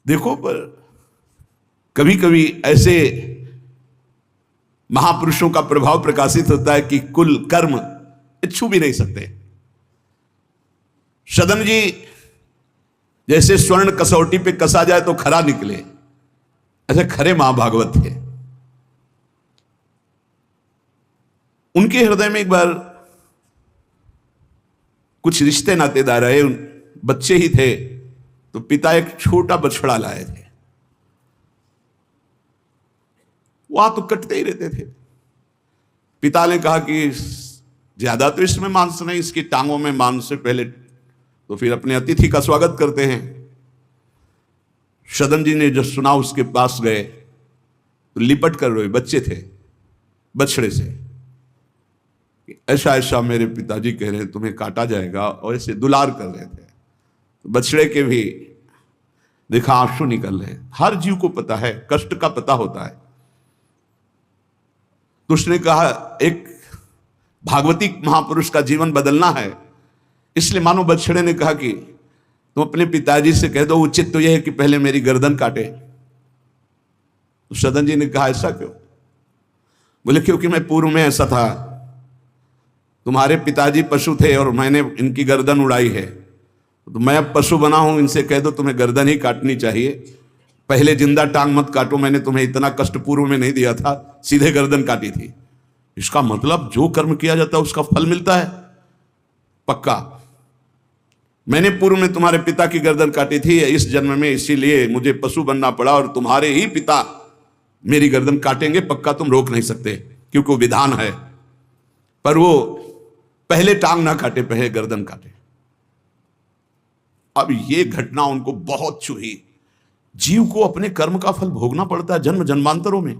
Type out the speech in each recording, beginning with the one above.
देखो, पर कभी कभी ऐसे महापुरुषों का प्रभाव प्रकाशित होता है कि कुल कर्म छू भी नहीं सकते। सदन जी जैसे स्वर्ण कसौटी पे कसा जाए तो खरा निकले, ऐसे खरे महाभागवत थे। उनके हृदय में एक बार कुछ रिश्ते नातेदार आए, बच्चे ही थे, तो पिता एक छोटा बछड़ा लाए थे। वहां तो कटते ही रहते थे। पिता ने कहा कि ज्यादा तो इसमें मांस नहीं, इसकी टांगों में मांस से पहले तो फिर अपने अतिथि का स्वागत करते हैं। सदन जी ने जब सुना उसके पास गए तो लिपट कर रोए, बच्चे थे, बछड़े से। ऐसा ऐसा मेरे पिताजी कह रहे हैं तुम्हें काटा जाएगा, और ऐसे दुलार कर रहे थे। बछड़े के भी देखा आंसू निकल रहे। हर जीव को पता है, कष्ट का पता होता है। तो उसने कहा एक भागवती महापुरुष का जीवन बदलना है, इसलिए मानो बछड़े ने कहा कि तुम अपने पिताजी से कह दो उचित तो यह है कि पहले मेरी गर्दन काटे। तो सदन जी ने कहा ऐसा क्यों? बोले क्योंकि मैं पूर्व में ऐसा था, तुम्हारे पिताजी पशु थे और मैंने इनकी गर्दन उड़ाई है, तो मैं अब पशु बना हूं, इनसे कह दो तुम्हें गर्दन ही काटनी चाहिए, पहले जिंदा टांग मत काटो, मैंने तुम्हें इतना कष्ट पूर्व में नहीं दिया था, सीधे गर्दन काटी थी। इसका मतलब जो कर्म किया जाता है उसका फल मिलता है पक्का। मैंने पूर्व में तुम्हारे पिता की गर्दन काटी थी इस जन्म में, इसीलिए मुझे पशु बनना पड़ा, और तुम्हारे ही पिता मेरी गर्दन काटेंगे पक्का, तुम रोक नहीं सकते क्योंकि वो विधान है। पर वो पहले टांग ना काटे, पहले गर्दन काटे। अब ये घटना उनको बहुत छुई। जीव को अपने कर्म का फल भोगना पड़ता है जन्म जन्मांतरों में।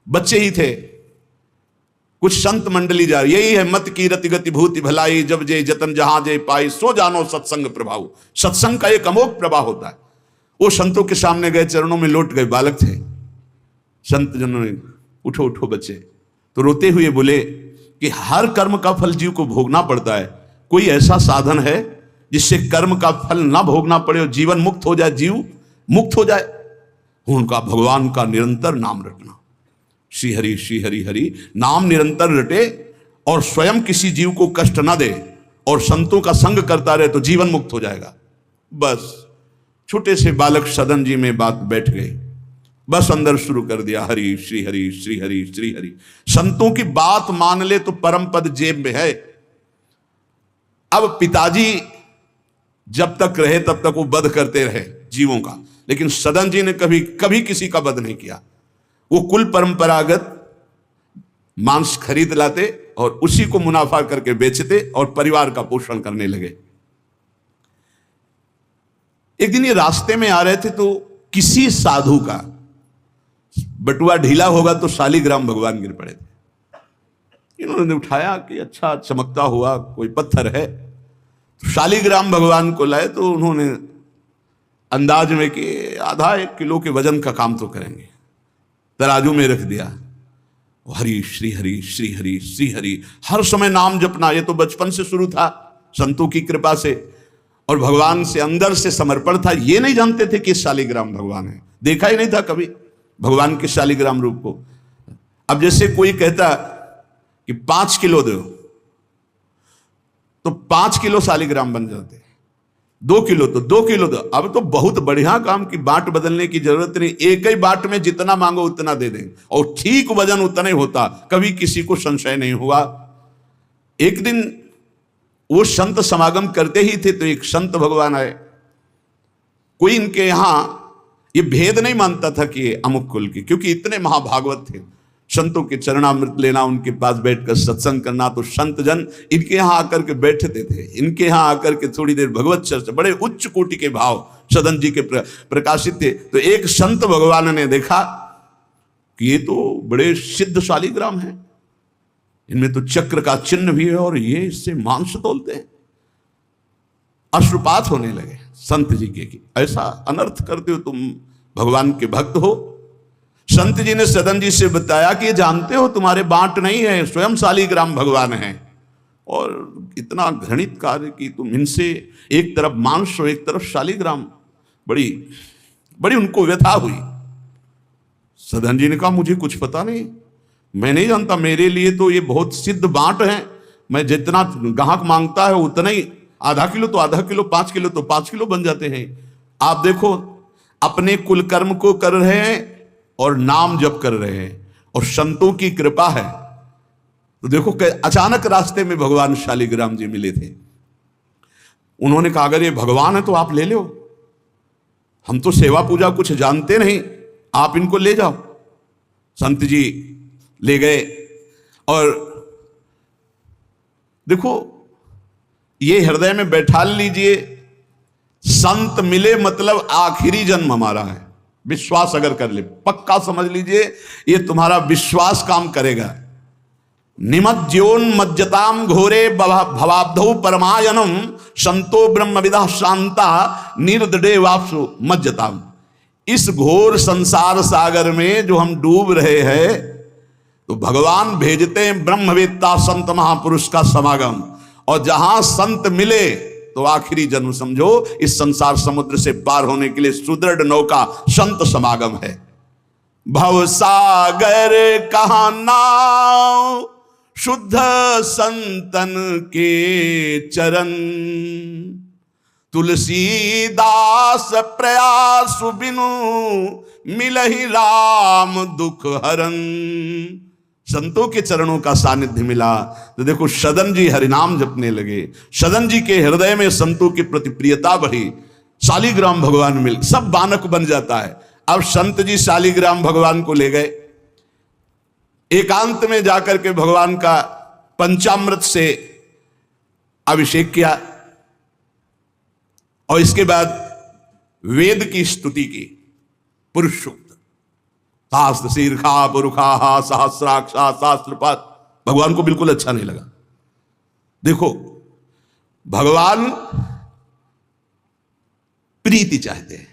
बच्चे ही थे, कुछ संत मंडली जा रही, यही है मत की रति गति भूति भलाई, जब जे जतन जहां जे पाई, सो जानो सत्संग प्रभाव। सत्संग का एक अमोघ प्रभाव होता है। वो संतों के सामने गए, चरणों में लौट गए, बालक थे। संत जनों ने उठो उठो बच्चे, तो रोते हुए बोले कि हर कर्म का फल जीव को भोगना पड़ता है, कोई ऐसा साधन है जिससे कर्म का फल ना भोगना पड़े और जीवन मुक्त हो जाए, जीव मुक्त हो जाए? उनका भगवान का निरंतर नाम रटना, श्री हरि हरि नाम निरंतर रटे और स्वयं किसी जीव को कष्ट ना दे और संतों का संग करता रहे तो जीवन मुक्त हो जाएगा। बस छोटे से बालक सदन जी में बात बैठ गई, बस अंदर शुरू कर दिया, हरि श्री हरि श्री हरि श्री हरि। संतों की बात मान ले तो परम पद जेब में है। अब पिताजी जब तक रहे तब तक वो वध करते रहे जीवों का, लेकिन सदन जी ने कभी कभी किसी का वध नहीं किया। वो कुल परंपरागत मांस खरीद लाते और उसी को मुनाफा करके बेचते और परिवार का पोषण करने लगे। एक दिन ये रास्ते में आ रहे थे तो किसी साधु का बटुआ ढीला होगा तो शालिग्राम भगवान गिर पड़े थे। इन्होंने उठाया कि अच्छा चमकता हुआ कोई पत्थर है, तो शालिग्राम भगवान को लाए। तो उन्होंने अंदाज में कि आधा 1 किलो के वजन का काम तो करेंगे, तराजू में रख दिया। हरि श्री हरि श्री हरि श्री हरि, हर समय नाम जपना। ये तो बचपन से शुरू था संतों की कृपा से, और भगवान से अंदर से समर्पण था। ये नहीं जानते थे कि शालिग्राम भगवान है, देखा ही नहीं था कभी भगवान के शालिग्राम रूप को। अब जैसे कोई कहता कि 5 किलो दो तो 5 किलो शालिग्राम बन जाते, 2 किलो तो 2 किलो दो। अब तो बहुत बढ़िया काम की बाट बदलने की जरूरत नहीं, एक ही बाट में जितना मांगो उतना दे देंगे और ठीक वजन उतना ही होता, कभी किसी को संशय नहीं हुआ। एक दिन वो संत समागम करते ही थे तो एक संत भगवान आए। कोई इनके यहां ये भेद नहीं मानता था कि ये अमुक कुल के, क्योंकि इतने महाभागवत थे। संतों के चरणामृत लेना, उनके पास बैठकर सत्संग करना, तो संत जन इनके यहां आकर के बैठते थे। इनके यहां आकर के थोड़ी देर भगवत चर्चा, बड़े उच्च कोटि के भाव सदन जी के प्रकाशित थे। तो एक संत भगवान ने देखा कि ये तो बड़े सिद्ध शालिग्राम हैं, इनमें तो चक्र का चिन्ह भी है और ये इससे मांस तोलते हैं। अश्रुपात होने लगे संत जी के कि ऐसा अनर्थ करते हो, तुम भगवान के भक्त हो। संत जी ने सदन जी से बताया कि ये जानते हो तुम्हारे बांट नहीं है, स्वयं शालिग्राम भगवान है, और इतना घृणित कार्य कि तुम इनसे एक तरफ मांस और एक तरफ शालिग्राम, बड़ी बड़ी उनको व्यथा हुई। सदन जी ने कहा मुझे कुछ पता नहीं, मैं नहीं जानता, मेरे लिए तो ये बहुत सिद्ध बांट है, मैं जितना ग्राहक मांगता है उतना ही, आधा किलो तो आधा किलो, 5 किलो तो 5 किलो बन जाते हैं। आप देखो अपने कुल कर्म को कर रहे हैं और नाम जप कर रहे हैं और संतों की कृपा है। तो देखो अचानक रास्ते में भगवान शालिग्राम जी मिले थे। उन्होंने कहा अगर ये भगवान है तो आप ले लो, हम तो सेवा पूजा कुछ जानते नहीं, आप इनको ले जाओ। संत जी ले गए और देखो ये हृदय में बैठा लीजिए, संत मिले मतलब आखिरी जन्म हमारा है। विश्वास अगर कर ले, पक्का समझ लीजिए ये तुम्हारा विश्वास काम करेगा। निमज्जोन्मज्जताम घोरे भवाब्धौ परमायनम संतो ब्रह्मविदा शांता निर्दडे वापसु मज्जताम। इस घोर संसार सागर में जो हम डूब रहे हैं, तो भगवान भेजते हैं ब्रह्मवेत्ता संत महापुरुष का समागम, और जहां संत मिले तो आखिरी जन्म समझो इस संसार समुद्र से पार होने के लिए सुदृढ़ नौका संत समागम है। भव सागर कहा नाव शुद्ध संतन के चरण, तुलसीदास प्रयास बिनु मिलहि राम दुख हरन। संतों के चरणों का सानिध्य मिला तो देखो सदन जी हरिनाम जपने लगे, सदन जी के हृदय में संतों की प्रति प्रियता बढ़ी, शालिग्राम भगवान मिल, सब बानक बन जाता है। अब संत जी शालिग्राम भगवान को ले गए, एकांत में जाकर के भगवान का पंचामृत से अभिषेक किया और इसके बाद वेद की स्तुति की, पुरुष सूक्त, शास्त्र शीर्षा पुरुषा सहस्राक्षा शास्त्रपात। भगवान को बिल्कुल अच्छा नहीं लगा। देखो भगवान प्रीति चाहते हैं,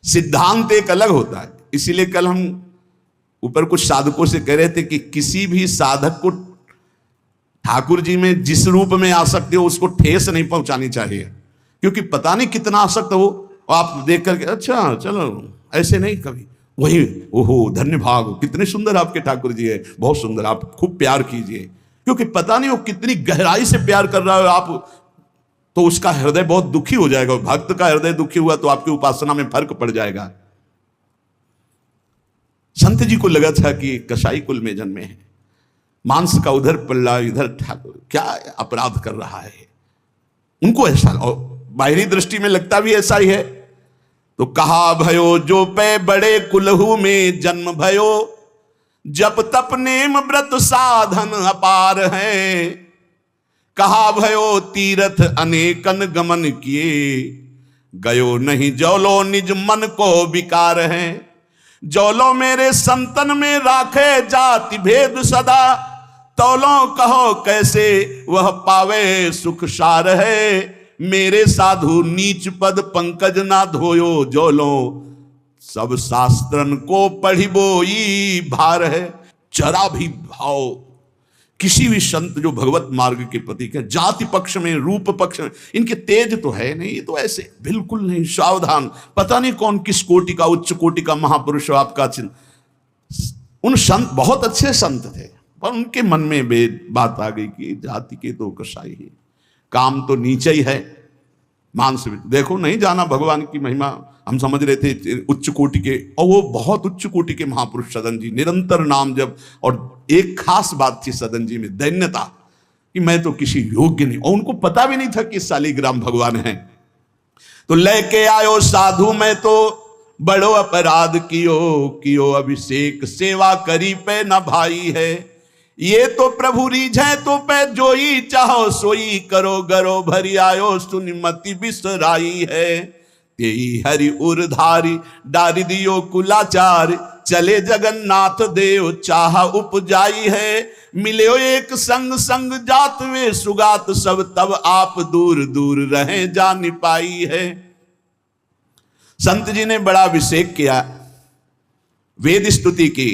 सिद्धांत एक अलग होता है। इसीलिए कल हम ऊपर कुछ साधकों से कह रहे थे कि किसी भी साधक को ठाकुर जी में जिस रूप में आसक्त हो उसको ठेस नहीं पहुंचानी चाहिए, क्योंकि पता नहीं कितना आसक्त हो, आप देख करके अच्छा चलो ऐसे नहीं, कभी वही ओहो धन्य भाग, कितने सुंदर आपके ठाकुर जी है, बहुत सुंदर, आप खूब प्यार कीजिए, क्योंकि पता नहीं वो कितनी गहराई से प्यार कर रहा है आप, तो उसका हृदय बहुत दुखी हो जाएगा। भक्त का हृदय दुखी हुआ तो आपकी उपासना में फर्क पड़ जाएगा। संत जी को लगा था कि कसाई कुल में जन्मे हैं, मांस का उधर पल्ला इधर ठाकुर, क्या अपराध कर रहा है, उनको ऐसा, और बाहरी दृष्टि में लगता भी ऐसा ही है। तो कहा भयो जो पे बड़े कुलहू में जन्म भयो, जप तप नेम व्रत साधन अपार है। कहा भयो तीर्थ अनेकन गमन किए, गयो नहीं जौलो निज मन को विकार है। जौलो मेरे संतन में राखे जाति भेद सदा, तौलो कहो कैसे वह पावे सुख सार है। मेरे साधु नीच पद पंकज ना धोयो, जौलो सब शास्त्रन को पढ़िबोई भार है। जरा भी भाव किसी भी संत जो भगवत मार्ग के प्रतीक है, जाति पक्ष में रूप पक्ष में इनके तेज तो है नहीं, ये तो ऐसे बिल्कुल नहीं, सावधान, पता नहीं कौन किस कोटि का उच्च कोटि का महापुरुष आपका चिन्ह। उन संत बहुत अच्छे संत थे, पर उनके मन में बात आ गई कि जाति के तो कसाई है, काम तो नीचे ही है, मांस देखो नहीं जाना भगवान की महिमा। हम समझ रहे थे उच्च कोटि के, और वो बहुत उच्च कोटि के महापुरुष सदन जी, निरंतर नाम जप। और एक खास बात थी सदन जी में, दैन्यता, कि मैं तो किसी योग्य नहीं, और उनको पता भी नहीं था कि शालिग्राम भगवान है। तो लेके आयो साधु मैं तो बड़ो अपराध कियो अभिषेक, सेवा करी पे न भाई है। ये तो प्रभु रीझे तो पे जोई चाहो सोई, करो गरो भरी आयो सुनिमति बिसराई है। तेई हरि उरधारी डारी दियो कुलाचार, चले जगन्नाथ देव चाह उपजाई है। मिले एक संग संग जात वे सुगात सब, तब आप दूर दूर रहे जान पाई है। संत जी ने बड़ा अभिषेक किया, वेद स्तुति की,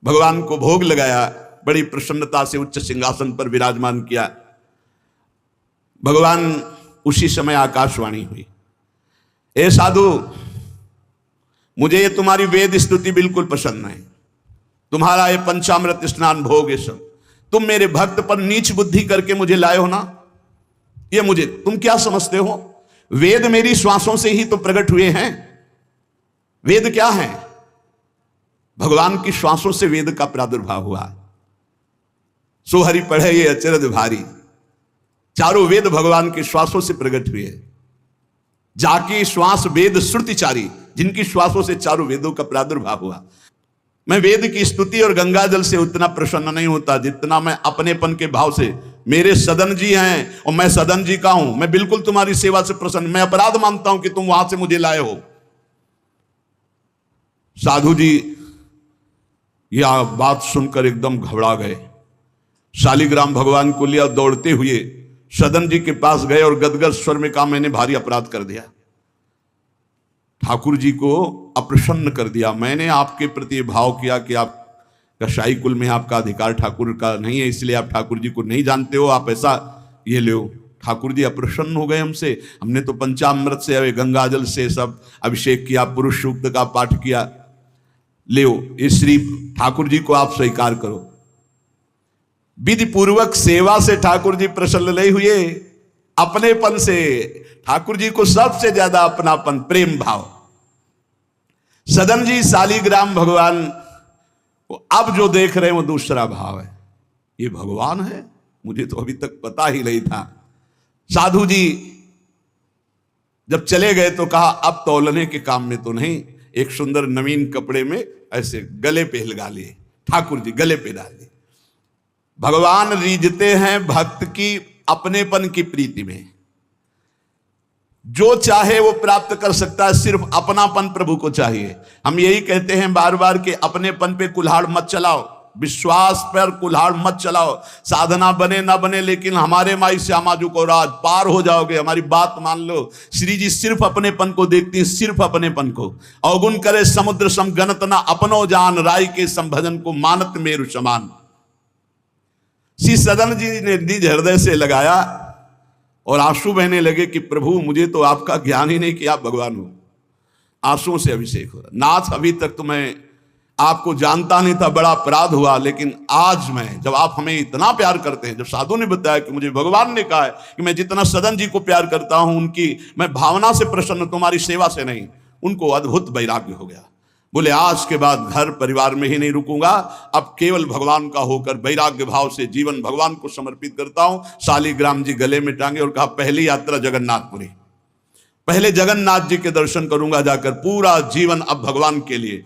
भगवान को भोग लगाया, बड़ी प्रसन्नता से उच्च सिंहासन पर विराजमान किया। भगवान उसी समय आकाशवाणी हुई, ए साधु, मुझे ये तुम्हारी वेद स्तुति बिल्कुल पसंद नहीं, तुम्हारा ये पंचामृत स्नान भोग, ये सब तुम मेरे भक्त पर नीच बुद्धि करके मुझे लाए हो ना, ये मुझे तुम क्या समझते हो? वेद मेरी श्वासों से ही तो प्रकट हुए हैं। वेद क्या है? भगवान की श्वासों से वेद का प्रादुर्भाव हुआ। सो हरि पढ़े ये अचरज भारी, चारों वेद भगवान के श्वासों से प्रकट हुए। जाकी श्वास वेद श्रुतिचारी, जिनकी श्वासों से चारों वेदों का प्रादुर्भाव हुआ। मैं वेद की स्तुति और गंगा जल से उतना प्रसन्न नहीं होता जितना मैं अपनेपन के भाव से, मेरे सदन जी हैं और मैं सदन जी का हूं, मैं बिल्कुल तुम्हारी सेवा से प्रसन्न। मैं अपराध मानता हूं कि तुम वहां से मुझे लाए हो। साधु जी यह बात सुनकर एकदम घबरा गए। शालिग्राम भगवान को लिया, दौड़ते हुए सदन जी के पास गए और गदगद स्वर में कहा, मैंने भारी अपराध कर दिया, ठाकुर जी को अप्रसन्न कर दिया। मैंने आपके प्रति भाव किया कि आप कसाई कुल में आपका अधिकार ठाकुर का नहीं है, इसलिए आप ठाकुर जी को नहीं जानते हो, आप ऐसा ये लो। ठाकुर जी अप्रसन्न हो गए हमसे। हमने तो पंचामृत से, गंगा जल से सब अभिषेक किया, पुरुष सूक्त का पाठ किया, ले इस श्री ठाकुर जी को आप स्वीकार करो। विधि पूर्वक सेवा से ठाकुर जी प्रसन्न नहीं हुए, अपनेपन से ठाकुर जी को सबसे ज्यादा अपनापन, प्रेम भाव। सदन जी शालिग्राम भगवान अब जो देख रहे हैं वो दूसरा भाव है। ये भगवान है, मुझे तो अभी तक पता ही नहीं था। साधु जी जब चले गए तो कहा, अब तौलने के काम में तो नहीं, एक सुंदर नवीन कपड़े में ऐसे गले पे लगा लिए, ठाकुर जी गले पे डाल लिए। भगवान रीझते हैं भक्त की अपनेपन की प्रीति में। जो चाहे वो प्राप्त कर सकता है, सिर्फ अपनापन प्रभु को चाहिए। हम यही कहते हैं बार बार कि अपनेपन पे कुल्हाड़ मत चलाओ, विश्वास पर कुल्हाड़ मत चलाओ। साधना बने ना बने, लेकिन हमारे माई श्यामा जी को राज पार हो जाओगे, हमारी बात मान लो। श्री जी सिर्फ अपनेपन को देखती हैं, सिर्फ अपनेपन को। अवगुण करे समुद्र सम गणत ना अपनो जान, राय के संभजन को मानत मेरु समान। श्री सदन जी ने निज हृदय से लगाया और आंसू बहने लगे कि प्रभु मुझे तो आपका ज्ञान ही नहीं कि आप भगवान हो। आंसुओं से अभिषेक हो रहा। नाथ, अभी तक तो मैं आपको जानता नहीं था, बड़ा अपराध हुआ, लेकिन आज मैं, जब आप हमें इतना प्यार करते हैं, जब साधु ने बताया कि मुझे भगवान ने कहा है कि मैं जितना सदन जी को प्यार करता हूं, उनकी मैं भावना से प्रसन्न, तुम्हारी सेवा से नहीं, उनको अद्भुत वैराग्य हो गया। बोले आज के बाद घर परिवार में ही नहीं रुकूंगा, अब केवल भगवान का होकर वैराग्य भाव से जीवन भगवान को समर्पित करता हूं। शालिग्राम जी गले में टांगे और कहा, पहली यात्रा जगन्नाथपुरी, पहले जगन्नाथ जी के दर्शन करूंगा जाकर, पूरा जीवन अब भगवान के लिए।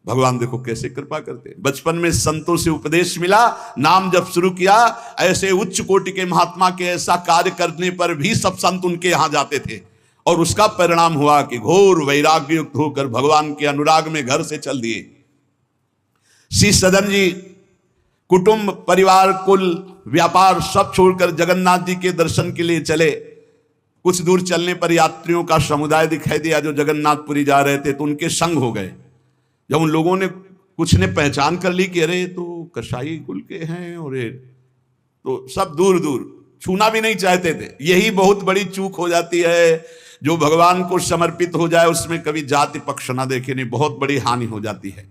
भगवान देखो कैसे कृपा करते हैं। बचपन में संतों से उपदेश मिला, नाम जब शुरू किया, ऐसे उच्च कोटि के महात्मा के ऐसा कार्य करने पर भी सब संत उनके यहां जाते थे, और उसका परिणाम हुआ कि घोर वैराग्य युक्त होकर भगवान के अनुराग में घर से चल दिए। श्री सदन जी कुटुंब, परिवार, कुल, व्यापार सब छोड़कर जगन्नाथ जी के दर्शन के लिए चले। कुछ दूर चलने पर यात्रियों का समुदाय दिखाई दिया जो जगन्नाथपुरी जा रहे थे, तो उनके संग हो गए। जब उन लोगों ने, कुछ ने पहचान कर ली कि अरे तो कसाई कुल के हैं, और तो सब दूर दूर छूना भी नहीं चाहते थे। यही बहुत बड़ी चूक हो जाती है, जो भगवान को समर्पित हो जाए उसमें कभी जाति पक्ष ना देखे, नहीं, बहुत बड़ी हानि हो जाती है।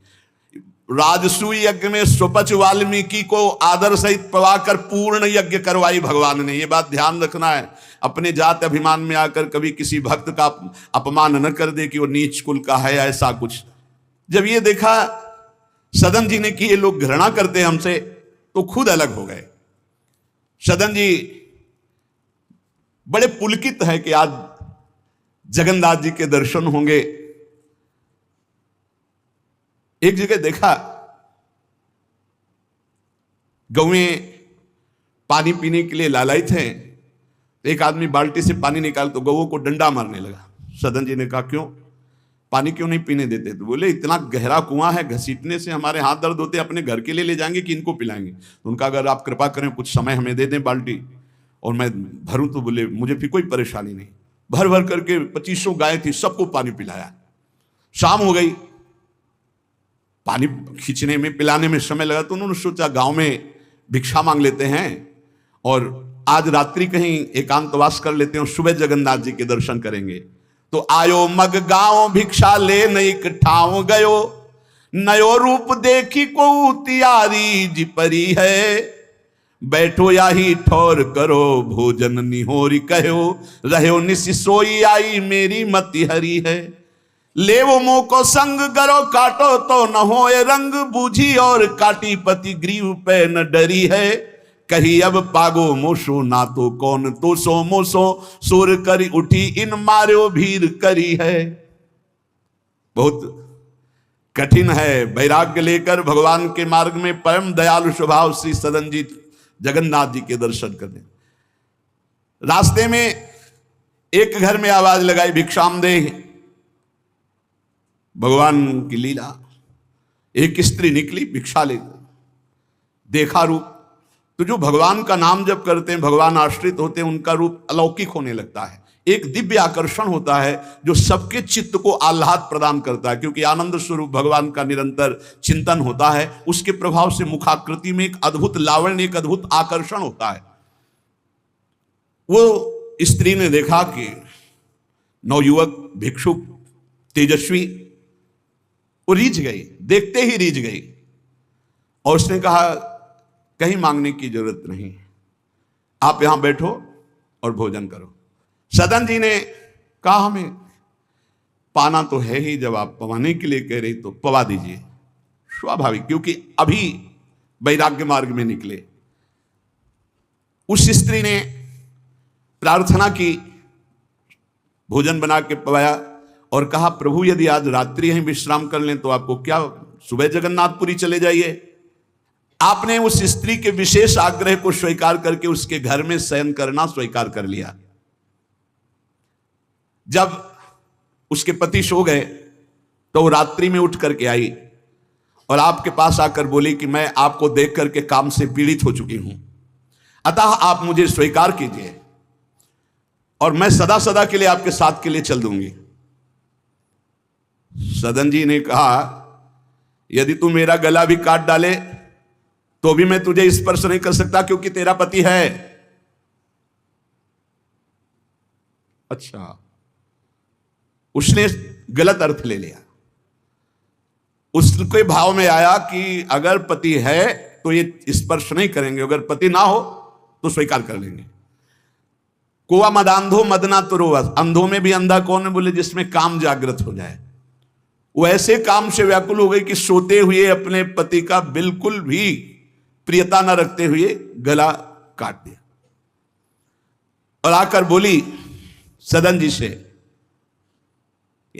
राजसूय यज्ञ में स्वपच वाल्मीकि को आदर सहित पवाकर पूर्ण यज्ञ करवाई भगवान ने। ये बात ध्यान रखना है, अपने जात अभिमान में आकर कभी किसी भक्त का अपमान न कर दे कि वो नीच कुल का है, ऐसा कुछ। जब ये देखा सदन जी ने कि ये लोग घृणा करते हैं हमसे, तो खुद अलग हो गए। सदन जी बड़े पुलकित है कि आज जगन्नाथ जी के दर्शन होंगे। एक जगह देखा, गौएं पानी पीने के लिए लालायित हैं, एक आदमी बाल्टी से पानी निकाल तो गौओं को डंडा मारने लगा। सदन जी ने कहा, क्यों, पानी क्यों नहीं पीने देते? तो बोले, इतना गहरा कुआं है, घसीटने से हमारे हाथ दर्द होते, अपने घर के लिए ले जाएंगे कि इनको पिलाएंगे? तो उनका, अगर आप कृपा करें कुछ समय हमें दे दें बाल्टी और मैं भरूं। तो बोले, मुझे फिर कोई परेशानी नहीं। भर भर करके 2500 गाय थी, सबको पानी पिलाया। शाम हो गई, पानी खींचने में, पिलाने में समय लगा, तो उन्होंने सोचा गांव में भिक्षा मांग लेते हैं और आज रात्रि कहीं एकांतवास कर लेते हैं और सुबह जगन्नाथ जी के दर्शन करेंगे। तो आयो मग गांव भिक्षा ले नहीं ठाव गयो, नयो रूप देखी को तियारी जी परी है, बैठो या ही ठौर करो भोजन निहोरी कहो, रहो निसि सोई आई मेरी मति हरी है, ले वो मोह को संग गरो काटो तो न होए रंग, बूझी और काटी पति ग्रीव पे न डरी है, कही अब पागो मोशो ना तो कौन तो सो मोसो, सुर करी उठी इन मार्यो भीर करी है। बहुत कठिन है वैराग्य लेकर भगवान के मार्ग में परम दयालु स्वभाव श्री सदन जी जगन्नाथ जी के दर्शन करने। रास्ते में एक घर में आवाज लगाई भिक्षाम दे, भगवान की लीला, एक स्त्री निकली भिक्षा लेकर, देखा रूप, तो जो भगवान का नाम जप करते हैं, भगवान आश्रित होते हैं, उनका रूप अलौकिक होने लगता है, एक दिव्य आकर्षण होता है जो सबके चित्त को आह्लाद प्रदान करता है, क्योंकि आनंद स्वरूप भगवान का निरंतर चिंतन होता है, उसके प्रभाव से मुखाकृति में एक अद्भुत लावण्य, एक अद्भुत आकर्षण होता है। वो स्त्री ने देखा कि नवयुवक भिक्षुक तेजस्वी, वो रीझ गई, देखते ही रीझ गई, और उसने कहा कहीं मांगने की जरूरत नहीं, आप यहां बैठो और भोजन करो। सदन जी ने कहा हमें पाना तो है ही, जब आप पवाने के लिए कह रही तो पवा दीजिए, स्वाभाविक, क्योंकि अभी वैराग्य मार्ग में निकले। उस स्त्री ने प्रार्थना की, भोजन बना के पवाया और कहा प्रभु यदि आज रात्रि यहीं विश्राम कर लें तो आपको क्या, सुबह जगन्नाथपुरी चले जाइए। आपने उस स्त्री के विशेष आग्रह को स्वीकार करके उसके घर में शयन करना स्वीकार कर लिया। जब उसके पति सो गए तो वो रात्रि में उठ करके आई और आपके पास आकर बोली कि मैं आपको देख करके काम से पीड़ित हो चुकी हूं, अतः आप मुझे स्वीकार कीजिए और मैं सदा सदा के लिए आपके साथ के लिए चल दूंगी। सदन जी ने कहा यदि तू मेरा गला भी काट डाले तो भी मैं तुझे स्पर्श नहीं कर सकता, क्योंकि तेरा पति है। अच्छा, उसने गलत अर्थ ले लिया, उसके भाव में आया कि अगर पति है तो ये स्पर्श नहीं करेंगे, अगर पति ना हो तो स्वीकार कर लेंगे। कुआ मदांधो मदना तुरो, अंधों में भी अंधा कौन है, बोले जिसमें काम जागृत हो जाए। वो ऐसे काम से व्याकुल हो गई कि सोते हुए अपने पति का बिल्कुल भी प्रियता न रखते हुए गला काट दिया और आकर बोली सदन जी से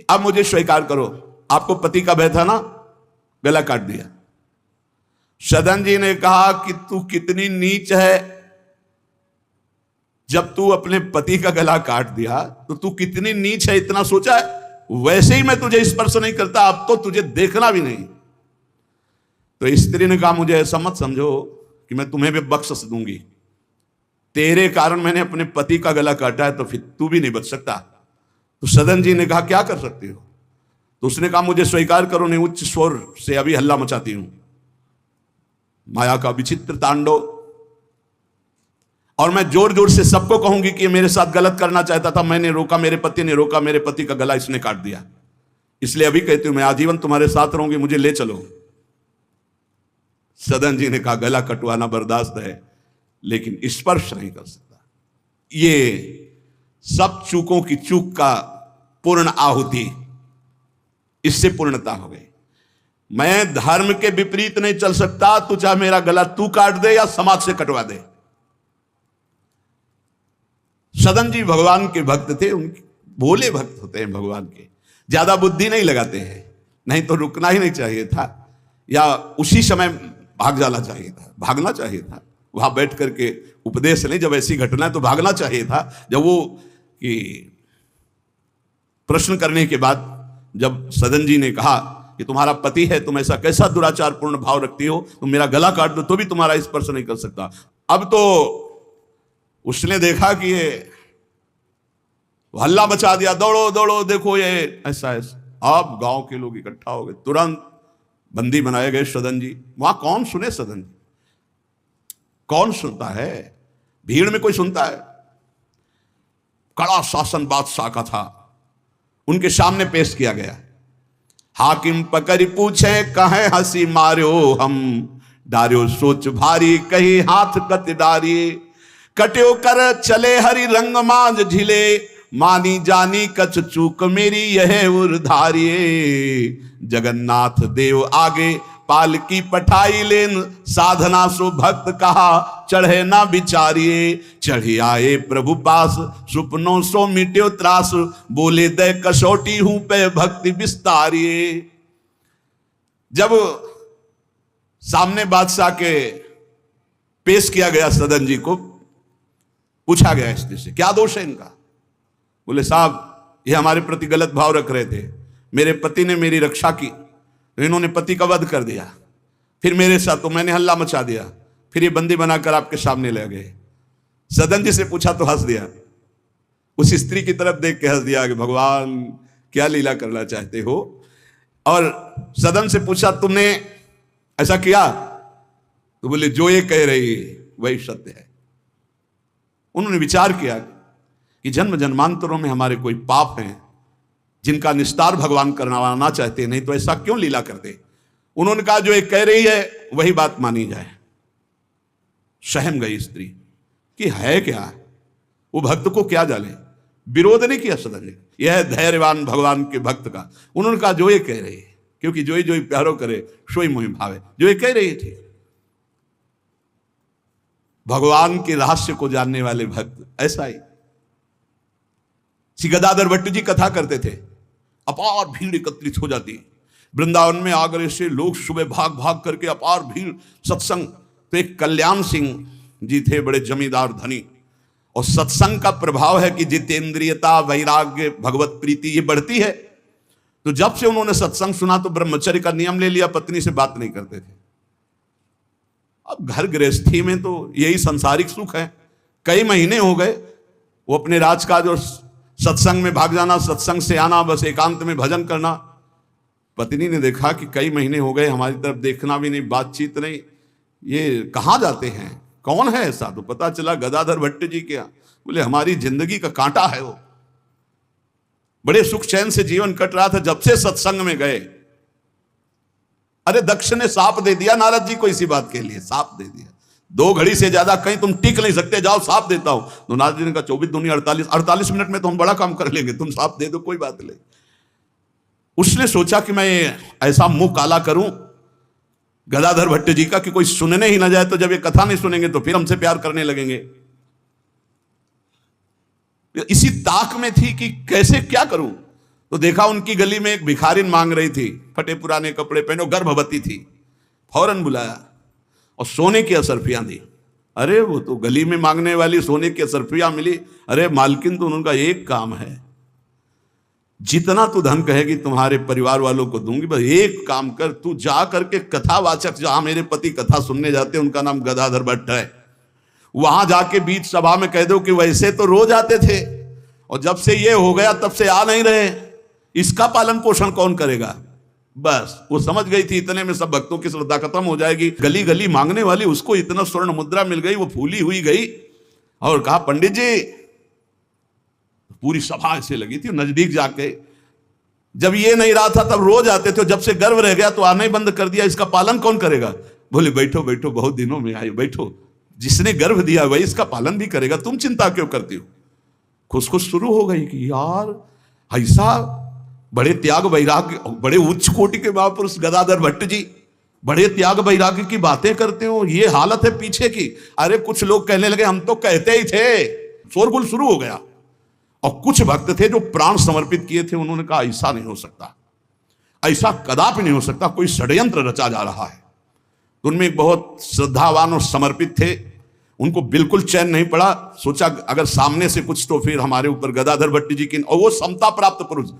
अब मुझे स्वीकार करो, आपको पति का भय था ना, गला काट दिया। सदन जी ने कहा कि तू कितनी नीच है, जब तू अपने पति का गला काट दिया तो तू कितनी नीच है, इतना सोचा है? वैसे ही मैं तुझे स्पर्श नहीं करता, अब तो तुझे देखना भी नहीं। तो स्त्री ने कहा मुझे ऐसा मत समझो कि मैं तुम्हें भी बख्श दूंगी, तेरे कारण मैंने अपने पति का गला काटा है तो फिर तू भी नहीं बच सकता। तो सदन जी ने कहा क्या कर सकती हो? तो उसने कहा मुझे स्वीकार करो, नहीं उच्च स्वर से अभी हल्ला मचाती हूं, माया का विचित्र तांडव, और मैं जोर जोर से सबको कहूंगी कि मेरे साथ गलत करना चाहता था, मैंने रोका, मेरे पति ने रोका, मेरे पति का गला इसने काट दिया, इसलिए अभी कहती हूं मैं आजीवन तुम्हारे साथ रहूंगी, मुझे ले चलो। सदन जी ने कहा गला कटवाना बर्दाश्त है लेकिन स्पर्श नहीं कर सकता। ये सब चूकों की चूक का पूर्ण आहुति, इससे पूर्णता हो गई। मैं धर्म के विपरीत नहीं चल सकता, तू चाहे मेरा गला तू काट दे या समाज से कटवा दे। सदन जी भगवान के भक्त थे, उनके भोले भक्त होते हैं भगवान के, ज्यादा बुद्धि नहीं लगाते हैं, नहीं तो रुकना ही नहीं चाहिए था या उसी समय भाग जाना चाहिए था, भागना चाहिए था, वहां बैठ करके उपदेश नहीं, जब ऐसी घटना है तो भागना चाहिए था। जब वो कि प्रश्न करने के बाद जब सदन जी ने कहा कि तुम्हारा पति है, तुम ऐसा कैसा दुराचारपूर्ण भाव रखती हो, तुम मेरा गला काट दो तो भी तुम्हारा स्पर्श नहीं कर सकता। अब तो उसने देखा कि ये हल्ला मचा दिया, दौड़ो दौड़ो देखो ये ऐसा ऐसा। अब गांव के लोग इकट्ठा हो गए, तुरंत बंदी बनाए गए सदन जी। वहां कौन सुने सदन जी, कौन सुनता है, भीड़ में कोई सुनता है? कड़ा शासन बादशाह का था, उनके सामने पेश किया गया। हाकिम पकड़ पूछे कहे हंसी मार्यो हम, डार्यो सोच भारी कही हाथ कत डारी, कट्यो कर चले हरि रंग मांझ झिले, मानी जानी कछ चूक मेरी यह उर्धारिये, जगन्नाथ देव आगे पालकी पठाई लेन, साधना सो भक्त कहा चढ़े ना बिचारिये, चढ़े आए प्रभु पास सुपनों सो मिट्यो त्रास, बोले दे कसौटी हूं पे भक्ति विस्तारिये। जब सामने बादशाह के पेश किया गया सदन जी को, पूछा गया स्त्री से क्या दोष है इनका। बोले साहब ये हमारे प्रति गलत भाव रख रहे थे, मेरे पति ने मेरी रक्षा की तो इन्होंने पति का वध कर दिया, फिर मेरे साथ तो मैंने हल्ला मचा दिया, फिर ये बंदी बनाकर आपके सामने ले गए। सदन जी से पूछा तो हंस दिया, उस स्त्री की तरफ देख के हंस दिया कि भगवान क्या लीला करना चाहते हो। और सदन से पूछा तुमने ऐसा किया, तो बोले जो ये कह रही वही सत्य है। उन्होंने विचार किया कि जन्म जन्मांतरों में हमारे कोई पाप हैं जिनका निस्तार भगवान करवाना चाहते, नहीं तो ऐसा क्यों लीला करते। उन्होंने कहा जो ये कह रही है वही बात मानी जाए। सहम गई स्त्री कि है क्या, वो भक्त को क्या जाने। विरोध नहीं किया सदन ने, यह धैर्यवान भगवान के भक्त का। उन्होंने कहा जो ये कह रही है, क्योंकि जो ही प्यारो करे सोई मोहि भावे, जो ये कह रही थी। भगवान के रहस्य को जानने वाले भक्त ऐसा ही। श्री गदाधर भट्ट जी कथा करते थे, अपार भीड़ एकत्रित हो जाती, वृंदावन में आगरे से लोग सुबह भाग भाग करके अपार भीड़ सत्संग। तो एक कल्याण सिंह जी थे, बड़े जमींदार धनी, और सत्संग का प्रभाव है कि जितेंद्रियता वैराग्य भगवत प्रीति ये बढ़ती है। तो जब से उन्होंने सत्संग सुना तो ब्रह्मचर्य का नियम ले लिया, पत्नी से बात नहीं करते थे। अब घर गृहस्थी में तो यही सांसारिक सुख है। कई महीने हो गए वो अपने राजकाज और सत्संग में भाग जाना, सत्संग से आना, बस एकांत में भजन करना। पत्नी ने देखा कि कई महीने हो गए हमारी तरफ देखना भी नहीं, बातचीत नहीं, ये कहाँ जाते हैं, कौन है ऐसा। तो पता चला गदाधर भट्ट जी क्या। बोले हमारी जिंदगी का कांटा है वो, बड़े सुख चैन से जीवन कट रहा था जब से सत्संग में गए। अरे दक्ष ने साप दे दिया नारद जी को इसी बात के लिए, साप दे दिया। 2 घड़ी से ज्यादा कहीं तुम टिक नहीं सकते, जाओ साप देता हूं। तो नारद जी ने कहा 24 दूनी 48 मिनट में तो हम बड़ा काम कर लेंगे, तुम साप दे दो कोई बात नहीं। उसने सोचा कि मैं ऐसा मुंह काला करूं गदाधर भट्ट जी का कि कोई सुनने ही ना जाए, तो जब ये कथा नहीं सुनेंगे तो फिर हमसे प्यार करने लगेंगे। इसी ताक में थी कि कैसे क्या करूं। तो देखा उनकी गली में एक भिखारिन मांग रही थी, फटे पुराने कपड़े पहने, गर्भवती थी। फौरन बुलाया और सोने की असरफियां दी। अरे वो तो गली में मांगने वाली सोने की असरफियां मिली। अरे मालकिन तो उनका एक काम है, जितना तू धन कहेगी तुम्हारे परिवार वालों को दूंगी, बस एक काम कर, तू जा करके कथावाचक जहां मेरे पति कथा सुनने जाते हैं उनका नाम गदाधर भट्ट है, वहां जाके बीच सभा में कह दो कि वैसे तो रोज आते थे और जब से ये हो गया तब से आ नहीं रहे, इसका पालन पोषण कौन करेगा। बस वो समझ गई थी इतने में सब भक्तों की श्रद्धा खत्म हो जाएगी। गली गली मांगने वाली उसको इतना स्वर्ण मुद्रा मिल गई, वो फूली हुई गई और कहा पंडित जी। पूरी सभा ऐसे लगी थी, नजदीक जाके जब ये नहीं रहा था तब रोज आते थे, जब से गर्व रह गया तो आना ही बंद कर दिया, इसका पालन कौन करेगा। बोले बैठो बैठो, बहुत दिनों में आई, बैठो, जिसने गर्भ दिया वही इसका पालन भी करेगा, तुम चिंता क्यों करती हो। खुश शुरू हो गई कि यार ऐसा बड़े त्याग वैराग्य, बड़े उच्च कोटि के महापुरुष गदाधर भट्ट जी बड़े त्याग वैराग्य की बातें करते हो, ये हालत है पीछे की। अरे कुछ लोग कहने लगे हम तो कहते ही थे, शोरगुल शुरू हो गया। और कुछ भक्त थे जो प्राण समर्पित किए थे, उन्होंने कहा ऐसा नहीं हो सकता, ऐसा कदापि नहीं हो सकता, कोई षड्यंत्र रचा जा रहा है। तो उनमें एक बहुत श्रद्धावान और समर्पित थे, उनको बिल्कुल चैन नहीं पड़ा। सोचा अगर सामने से कुछ तो फिर हमारे ऊपर गदाधर भट्ट जी की, और वो समता प्राप्त पुरुष,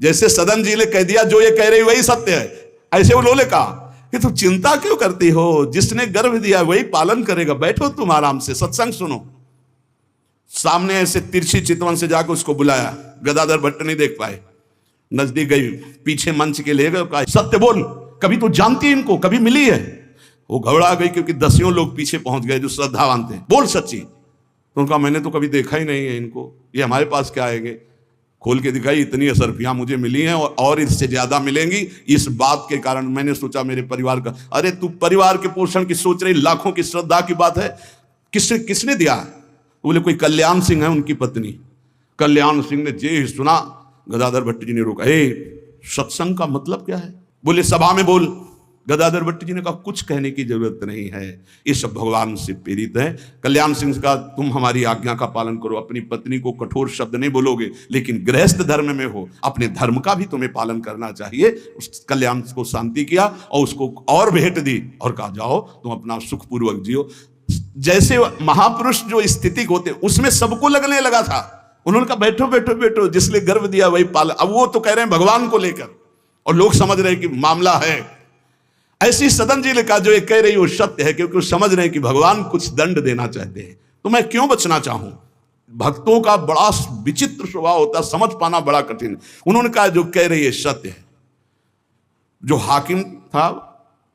जैसे सदन जी ने कह दिया जो ये कह रही वही सत्य है, ऐसे उन्होंने कहा कि तुम चिंता क्यों करती हो, जिसने गर्भ दिया वही पालन करेगा, बैठो तुम आराम से सत्संग सुनो। सामने ऐसे तिरछी चितवन से जाकर उसको बुलाया, गदाधर भट्ट नहीं देख पाए, नजदीक गई, पीछे मंच के ले गए, कहा सत्य बोल, कभी तो जानती इनको, कभी मिली है। वो घबरा गई क्योंकि 10 लोग पीछे पहुंच गए जो श्रद्धावान थे, बोल सच्ची। तो उनका मैंने तो कभी देखा ही नहीं है इनको, ये हमारे पास क्या आएंगे। खोल के दिखाई, इतनी असरफियां मुझे मिली हैं और इससे ज्यादा मिलेंगी। इस बात के कारण मैंने सोचा मेरे परिवार का, अरे तू परिवार के पोषण की सोच रही, लाखों की श्रद्धा की बात है, किसने दिया? बोले कोई कल्याण सिंह है उनकी पत्नी। कल्याण सिंह ने जे सुना, गदाधर भट्ट जी ने रोका, सत्संग का मतलब क्या है? बोले सभा में बोल। गदाधर भट्ट जी ने कहा कुछ कहने की जरूरत नहीं है, ये सब भगवान से प्रेरित है। कल्याण सिंह का तुम हमारी आज्ञा का पालन करो, अपनी पत्नी को कठोर शब्द नहीं बोलोगे, लेकिन गृहस्थ धर्म में हो, अपने धर्म का भी तुम्हें पालन करना चाहिए। उस कल्याण को शांति किया और उसको और भेंट दी और कहा जाओ तुम अपना सुखपूर्वक जियो। जैसे महापुरुष जो स्थिति होते उसमें सबको लगने लगा था। उन्होंने कहा बैठो बैठो बैठो, जिसने गर्भ दिया वही पाल। अब वो तो कह रहे हैं भगवान को लेकर, और लोग समझ रहे हैं कि मामला है। ऐसी सदन जी ने कहा जो ये कह रही वो सत्य है, क्योंकि वो समझ रहे हैं कि भगवान कुछ दंड देना चाहते हैं, तो मैं क्यों बचना चाहूं। भक्तों का बड़ा विचित्र स्वभाव होता है, समझ पाना बड़ा कठिन। उन्होंने कहा जो कह रही है सत्य है। जो हाकिम था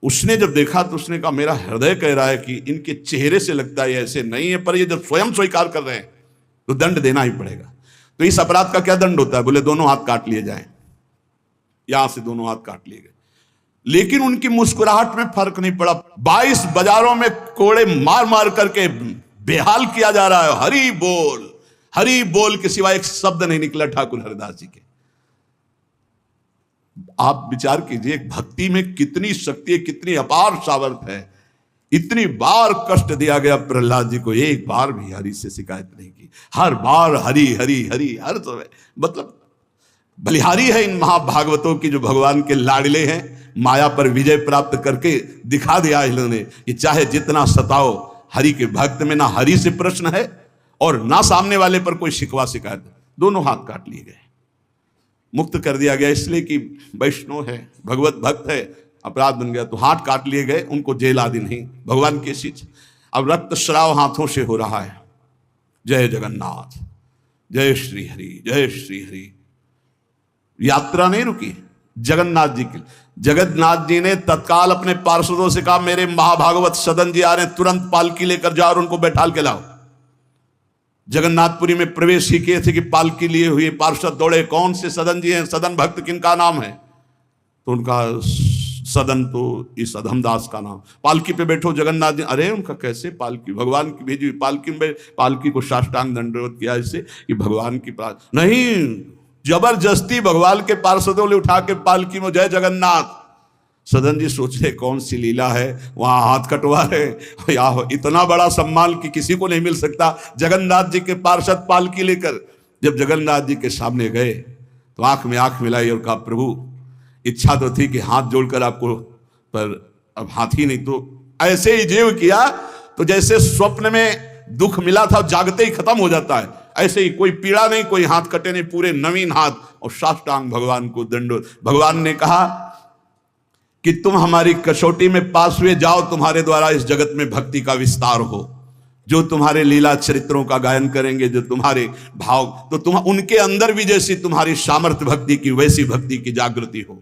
उसने जब देखा तो उसने कहा मेरा हृदय कह रहा है कि इनके चेहरे से लगता है ऐसे नहीं है, पर ये जब स्वयं स्वीकार कर रहे हैं तो दंड देना ही पड़ेगा। तो इस अपराध का क्या दंड होता है? बोले दोनों हाथ काट लिए जाएं। यहां से दोनों हाथ काट लिए गए, लेकिन उनकी मुस्कुराहट में फर्क नहीं पड़ा। 22 बाजारों में कोड़े मार मार करके बेहाल किया जा रहा है। हरि बोल के सिवाय एक शब्द नहीं निकला ठाकुर हरिदास जी के। आप विचार कीजिए भक्ति में कितनी शक्ति है, कितनी अपार सामर्थ है। इतनी बार कष्ट दिया गया प्रहलाद जी को, एक बार भी हरि से शिकायत नहीं की। हर बार हरि हरि हरि, हर समय मतलब बलिहारी है इन महाभागवतों की जो भगवान के लाडले हैं। माया पर विजय प्राप्त करके दिखा दिया इन्होंने कि चाहे जितना सताओ, हरि के भक्त में ना हरि से प्रश्न है और ना सामने वाले पर कोई शिकवा शिकायत। दोनों हाथ काट लिए गए, मुक्त कर दिया गया, इसलिए कि वैष्णव है, भगवत भक्त है। अपराध बन गया तो हाथ काट लिए गए, उनको जेल आदि नहीं, भगवान की चीज। अब रक्त श्राव हाथों से हो रहा है। जय जगन्नाथ, जय श्री हरि, जय श्री हरि। यात्रा नहीं रुकी जगन्नाथ जी की। जगन्नाथ जी ने तत्काल अपने पार्षदों से कहा मेरे महाभागवत सदन जी आ रहे हैं, तुरंत पालकी लेकर जाओ और उनको बैठाल के लाओ। जगन्नाथपुरी में प्रवेश ही किए थे कि पालकी लिए हुए पार्षद दौड़े, कौन से सदन जी हैं, सदन भक्त किनका नाम है? तो उनका सदन तो इस अधमदास का नाम। पालकी पे बैठो जगन्नाथ जी। अरे उनका कैसे पालकी, भगवान की भेजी हुई पालकी में। पालकी को साष्टांग दंडवत किया इससे कि भगवान की नहीं, जबरदस्ती भगवान के पार्षदों ने उठा के पालकी में, जय जगन्नाथ। सदन जी सोच रहे कौन सी लीला है, वहां हाथ कटवा रहे। या इतना बड़ा सम्मान कि किसी को नहीं मिल सकता। जगन्नाथ जी के पार्षद पालकी लेकर जब जगन्नाथ जी के सामने गए तो आंख में आंख मिलाई और कहा प्रभु इच्छा तो थी कि हाथ जोड़कर आपको, पर अब हाथ ही नहीं, तो ऐसे ही जीव किया तो जैसे स्वप्न में दुख मिला था जागते ही खत्म हो जाता है, ऐसे ही कोई पीड़ा नहीं, कोई हाथ कटे नहीं, पूरे नवीन हाथ और साष्टांग भगवान को दंडोत। भगवान ने कहा कि तुम हमारी कसौटी में पास हुए, जाओ तुम्हारे द्वारा इस जगत में भक्ति का विस्तार हो। जो तुम्हारे लीला चरित्रों का गायन करेंगे, जो तुम्हारे भाव, तो तुम उनके अंदर भी जैसी तुम्हारी सामर्थ्य भक्ति की वैसी भक्ति की जागृति हो।